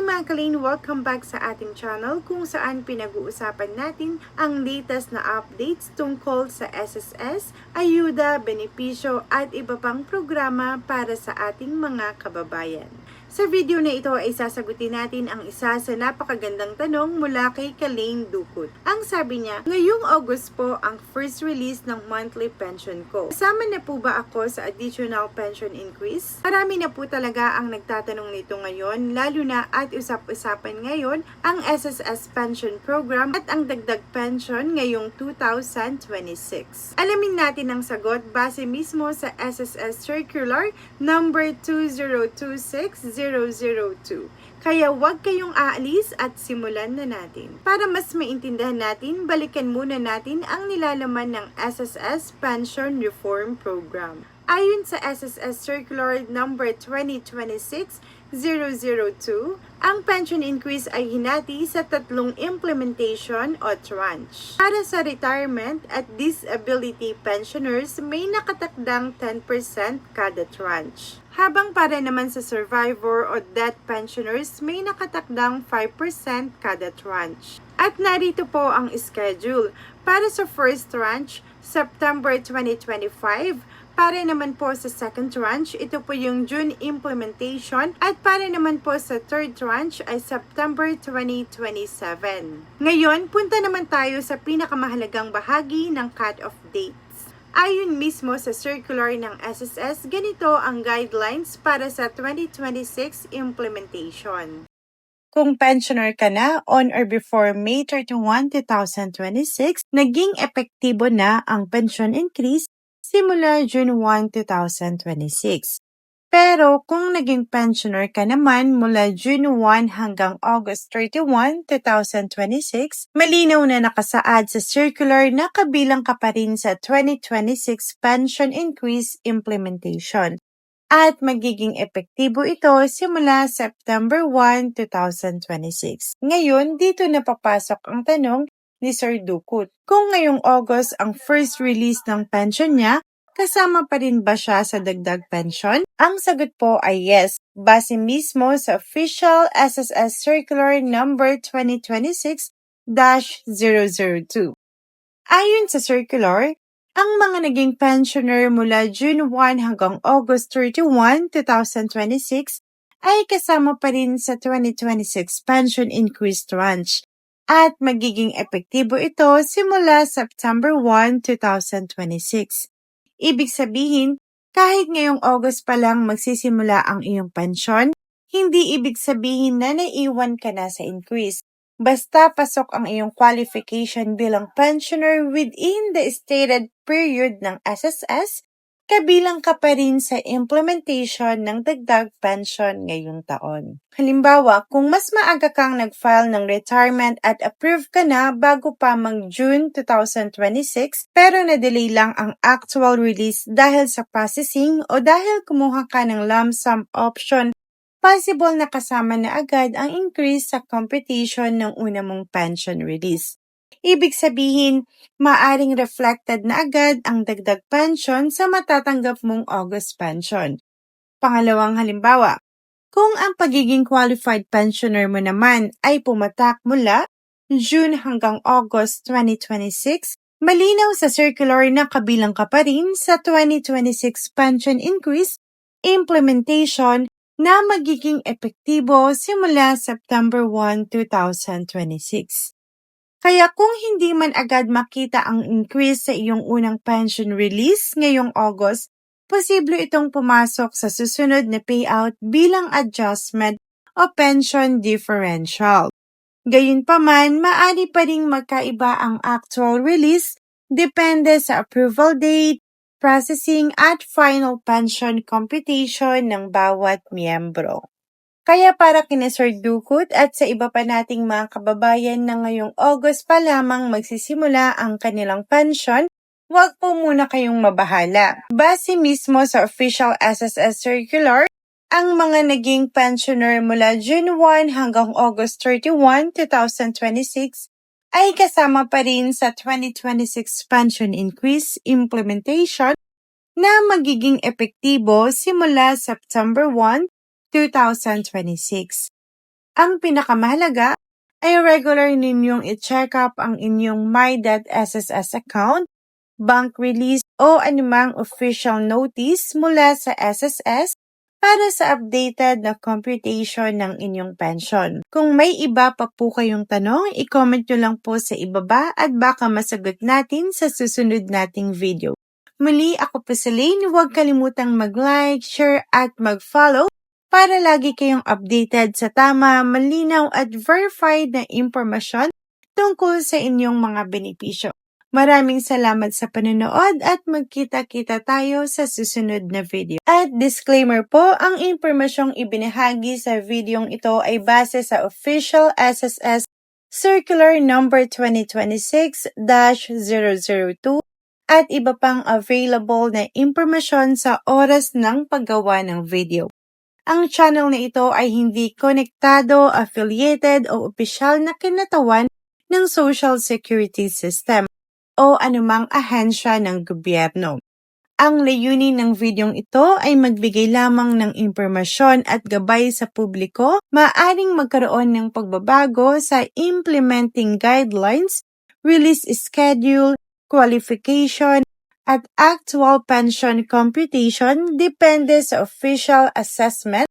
Hi mga kalin! Welcome back sa ating channel kung saan pinag-uusapan natin ang latest na updates tungkol sa SSS, ayuda, benepisyo at iba pang programa para sa ating mga kababayan. Sa video na ito ay sasagutin natin ang isa sa napakagandang tanong mula kay Kalain Dukut. Ang sabi niya, ngayong August po ang first release ng monthly pension ko. Kasama na po ba ako sa additional pension increase? Marami na po talaga ang nagtatanong nito ngayon, lalo na at usap-usapan ngayon ang SSS pension program at ang dagdag pension ngayong 2026. Alamin natin ang sagot base mismo sa SSS Circular number 2026002. Kaya huwag kayong aalis at simulan na natin. Para mas maintindihan natin, balikan muna natin ang nilalaman ng SSS Pension Reform Program. Ayon sa SSS Circular number 2026-002, ang pension increase ay hinati sa tatlong implementation o tranche. Para sa retirement at disability pensioners, may nakatakdang 10% kada tranche. Habang para naman sa survivor o death pensioners, may nakatakdang 5% kada tranche. At narito po ang schedule. Para sa first tranche, September 2025, para naman po sa second tranche, ito po yung June implementation at para naman po sa third tranche ay September 2027. Ngayon, punta naman tayo sa pinakamahalagang bahagi ng cut-off dates. Ayon mismo sa circular ng SSS, ganito ang guidelines para sa 2026 implementation. Kung pensioner ka na on or before May 31, 2026, naging epektibo na ang pension increase simula June 1, 2026. Pero kung naging pensioner ka naman mula June 1 hanggang August 31, 2026, malinaw na nakasaad sa circular na kabilang ka pa rin sa 2026 pension increase implementation. At magiging epektibo ito simula September 1, 2026. Ngayon, dito na papasok ang tanong ni Sir Dukut. Kung ngayong August ang first release ng pension niya, kasama pa rin ba siya sa dagdag pension? Ang sagot po ay yes, base mismo sa official SSS Circular number 2026-002. Ayon sa circular, ang mga naging pensioner mula June 1 hanggang August 31, 2026 ay kasama pa rin sa 2026 pension increase tranche at magiging epektibo ito simula September 1, 2026. Ibig sabihin, kahit ngayong August pa lang magsisimula ang iyong pensyon, hindi ibig sabihin na naiwan ka na sa increase. Basta pasok ang iyong qualification bilang pensioner within the stated period ng SSS, kabilang ka pa rin sa implementation ng dagdag pension ngayong taon. Halimbawa, kung mas maaga kang nag-file ng retirement at approve ka na bago pa mag-June 2026, pero na-delay lang ang actual release dahil sa processing o dahil kumuha ka ng lump sum option, possible na kasama na agad ang increase sa computation ng una mong pension release. Ibig sabihin, maaring reflected na agad ang dagdag pension sa matatanggap mong August pension. Pangalawang halimbawa, kung ang pagiging qualified pensioner mo naman ay pumatak mula June hanggang August 2026, malinaw sa circular na kabilang ka pa rin sa 2026 pension increase implementation na magiging epektibo simula September 1, 2026. Kaya kung hindi man agad makita ang increase sa iyong unang pension release ngayong August, posible itong pumasok sa susunod na payout bilang adjustment o pension differential. Gayunpaman, maaari pa ring magkaiba ang actual release depende sa approval date, processing at final pension computation ng bawat miyembro. Kaya para kina Sir Dukut at sa iba pa nating mga kababayan na ngayong August pa lamang magsisimula ang kanilang pension, huwag po muna kayong mabahala. Base mismo sa official SSS Circular, ang mga naging pensioner mula June 1 hanggang August 31, 2026 ay kasama pa rin sa 2026 pension increase implementation na magiging epektibo simula September 1, 2026. Ang pinakamahalaga ay regular ninyong i-check up ang inyong My.SSS account, bank release o anumang official notice mula sa SSS para sa updated na computation ng inyong pension. Kung may iba pa po kayong tanong, i-comment nyo lang po sa ibaba at baka masagot natin sa susunod nating video. Muli, ako po si Lane. Huwag kalimutang mag-like, share at mag-follow para lagi kayong updated sa tama, malinaw at verified na impormasyon tungkol sa inyong mga benepisyo. Maraming salamat sa panonood at magkita-kita tayo sa susunod na video. At disclaimer po, ang impormasyong ibinahagi sa videong ito ay base sa official SSS Circular Number 2026-002 at iba pang available na impormasyon sa oras ng paggawa ng video. Ang channel na ito ay hindi konektado, affiliated o opisyal na kinatawan ng Social Security System o anumang ahensya ng gobyerno. Ang layunin ng videong ito ay magbigay lamang ng impormasyon at gabay sa publiko, maaaring magkaroon ng pagbabago sa implementing guidelines, release schedule, qualification, at actual pension computation depende sa official assessment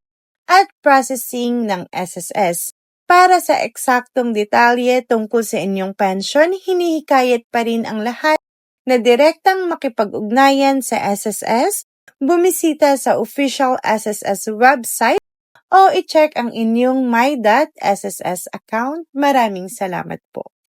at processing ng SSS. Para sa eksaktong detalye tungkol sa inyong pension, hinihikayat pa rin ang lahat na direktang makipag-ugnayan sa SSS, bumisita sa official SSS website o i-check ang inyong My.SSS account. Maraming salamat po.